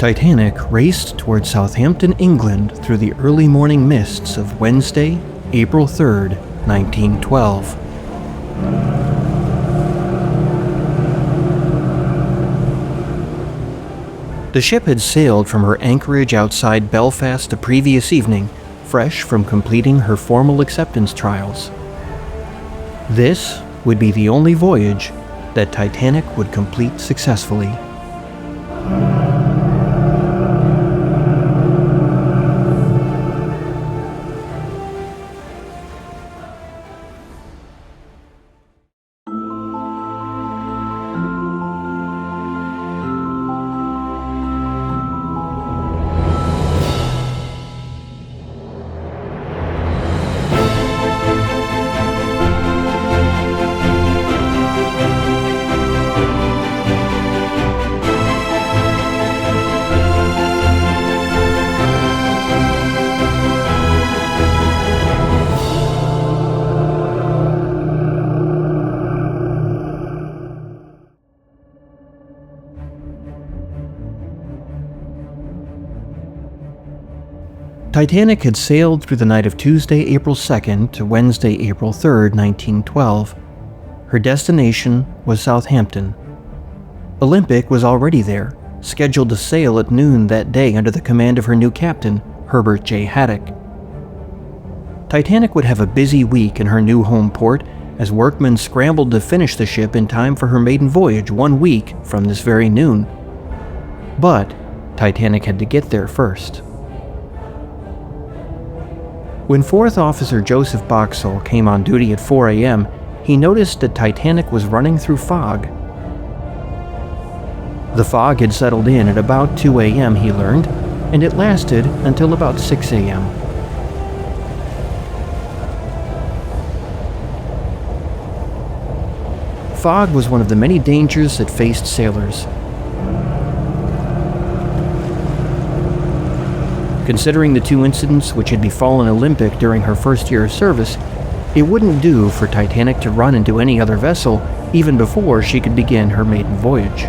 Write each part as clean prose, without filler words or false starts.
Titanic raced toward Southampton, England through the early morning mists of Wednesday, April 3rd, 1912. The ship had sailed from her anchorage outside Belfast the previous evening, fresh from completing her formal acceptance trials. This would be the only voyage that Titanic would complete successfully. Titanic had sailed through the night of Tuesday, April 2nd to Wednesday, April 3rd, 1912. Her destination was Southampton. Olympic was already there, scheduled to sail at noon that day under the command of her new captain, Herbert J. Haddock. Titanic would have a busy week in her new home port as workmen scrambled to finish the ship in time for her maiden voyage 1 week from this very noon. But Titanic had to get there first. When 4th Officer Joseph Boxall came on duty at 4 a.m., he noticed that Titanic was running through fog. The fog had settled in at about 2 a.m., he learned, and it lasted until about 6 a.m. Fog was one of the many dangers that faced sailors. Considering the 2 incidents which had befallen Olympic during her first year of service, it wouldn't do for Titanic to run into any other vessel even before she could begin her maiden voyage.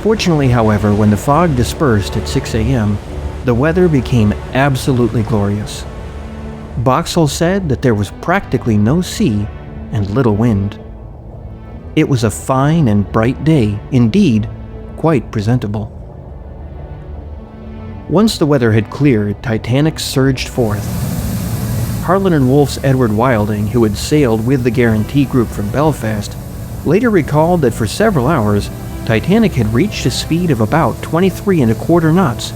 Fortunately, however, when the fog dispersed at 6 a.m., the weather became absolutely glorious. Boxall said that there was practically no sea and little wind. It was a fine and bright day, indeed, quite presentable. Once the weather had cleared, Titanic surged forth. Harlan and Wolff's Edward Wilding, who had sailed with the Guarantee Group from Belfast, later recalled that for several hours, Titanic had reached a speed of about 23¼ knots,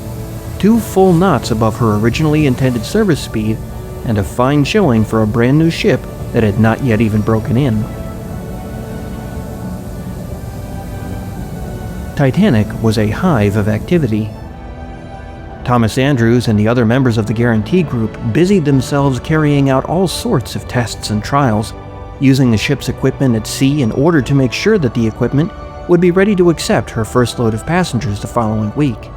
2 full knots above her originally intended service speed, and a fine showing for a brand new ship that had not yet even broken in. Titanic was a hive of activity. Thomas Andrews and the other members of the Guarantee Group busied themselves carrying out all sorts of tests and trials, using the ship's equipment at sea in order to make sure that the equipment would be ready to accept her first load of passengers the following week.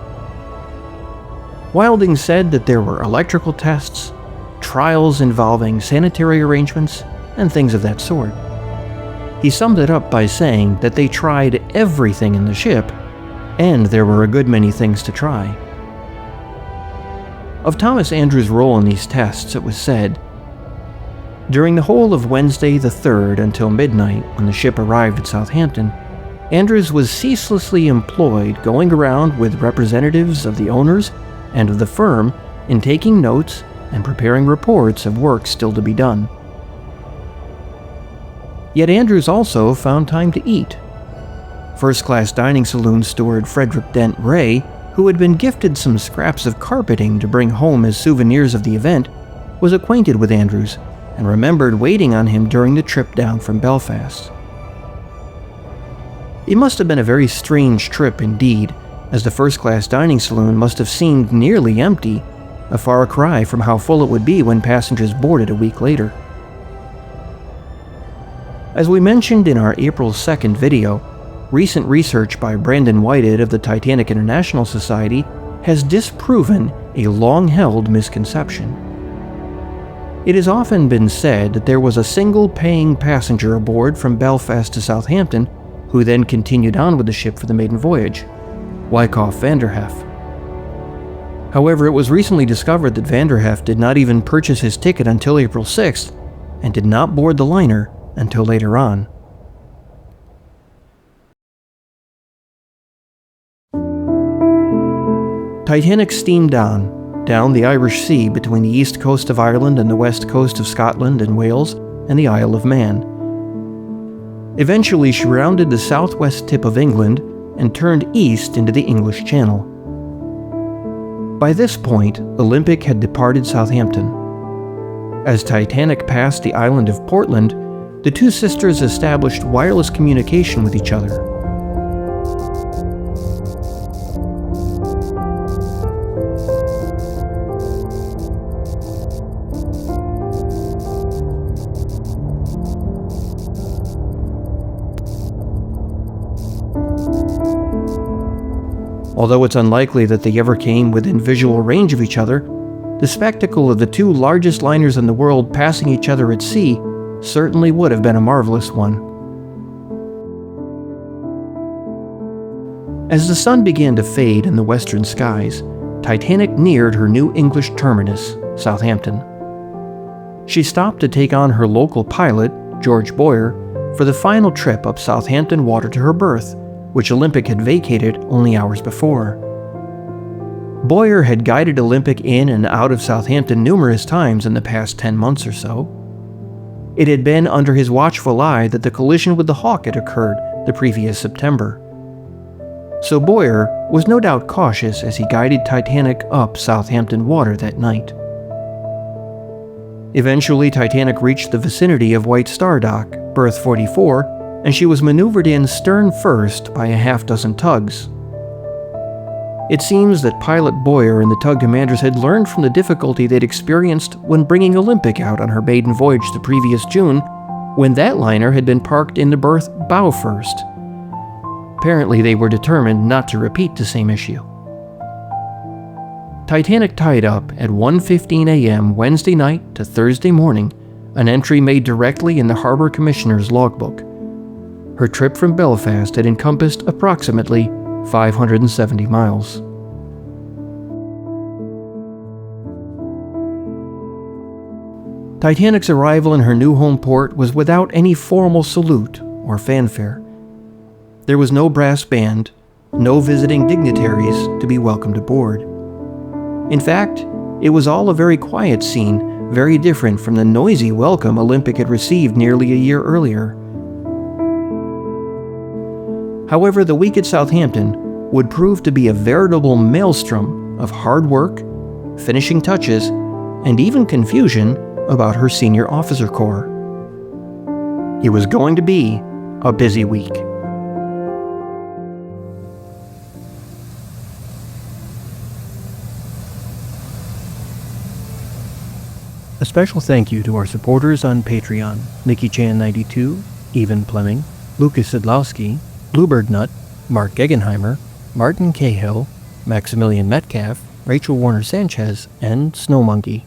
Wilding said that there were electrical tests, trials involving sanitary arrangements, and things of that sort. He summed it up by saying that they tried everything in the ship, and there were a good many things to try. Of Thomas Andrews' role in these tests, it was said, "During the whole of Wednesday the 3rd until midnight, when the ship arrived at Southampton, Andrews was ceaselessly employed going around with representatives of the owners and of the firm in taking notes and preparing reports of work still to be done." Yet Andrews also found time to eat. First-class dining saloon steward Frederick Dent Ray, who had been gifted some scraps of carpeting to bring home as souvenirs of the event, was acquainted with Andrews and remembered waiting on him during the trip down from Belfast. It must have been a very strange trip indeed, as the first-class dining saloon must have seemed nearly empty, a far cry from how full it would be when passengers boarded a week later. As we mentioned in our April 2nd video, recent research by Brandon Whitehead of the Titanic International Society has disproven a long-held misconception. It has often been said that there was a single paying passenger aboard from Belfast to Southampton who then continued on with the ship for the maiden voyage, Wyckoff Vanderheft. However, it was recently discovered that Vanderheft did not even purchase his ticket until April 6th and did not board the liner until later on. Titanic steamed on, down the Irish Sea between the east coast of Ireland and the west coast of Scotland and Wales and the Isle of Man. Eventually, she rounded the southwest tip of England and turned east into the English Channel. By this point, Olympic had departed Southampton. As Titanic passed the island of Portland, the two sisters established wireless communication with each other. Although it's unlikely that they ever came within visual range of each other, the spectacle of the two largest liners in the world passing each other at sea certainly would have been a marvelous one. As the sun began to fade in the western skies, Titanic neared her new English terminus, Southampton. She stopped to take on her local pilot, George Boyer, for the final trip up Southampton water to her berth, which Olympic had vacated only hours before. Boyer had guided Olympic in and out of Southampton numerous times in the past 10 months or so. It had been under his watchful eye that the collision with the Hawk had occurred the previous September. So Boyer was no doubt cautious as he guided Titanic up Southampton water that night. Eventually, Titanic reached the vicinity of White Star Dock, berth 44, and she was maneuvered in stern first by a half-dozen tugs. It seems that pilot Boyer and the tug commanders had learned from the difficulty they'd experienced when bringing Olympic out on her maiden voyage the previous June, when that liner had been parked in the berth bow first. Apparently, they were determined not to repeat the same issue. Titanic tied up at 1:15 a.m. Wednesday night to Thursday morning, an entry made directly in the Harbor Commissioner's logbook. Her trip from Belfast had encompassed approximately 570 miles. Titanic's arrival in her new home port was without any formal salute or fanfare. There was no brass band, no visiting dignitaries to be welcomed aboard. In fact, it was all a very quiet scene, very different from the noisy welcome Olympic had received nearly a year earlier. However, the week at Southampton would prove to be a veritable maelstrom of hard work, finishing touches, and even confusion about her senior officer corps. It was going to be a busy week. A special thank you to our supporters on Patreon: NikkiChan92, Evan Fleming, Lucas Sidlowski, Bluebird Nut, Mark Gegenheimer, Martin Cahill, Maximilian Metcalf, Rachel Warner Sanchez, and Snow Monkey.